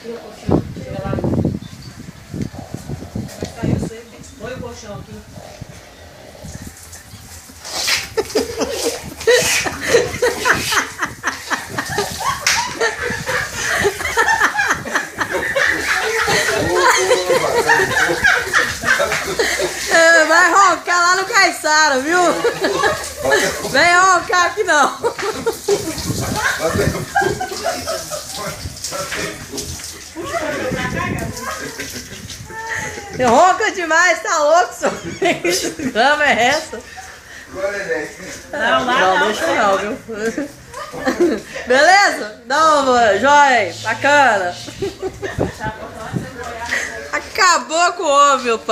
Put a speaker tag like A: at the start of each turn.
A: Tira o colchão, tira lá. Vai cair você. Põe o colchão aqui.
B: Vai roncar lá no Caiçara, viu? Vem roncar aqui não. Ronca demais, tá louco, senhor? Que grama é essa? Não, deixa não, viu? Beleza? Não, joia aí, bacana. Acabou com o homem, meu pai.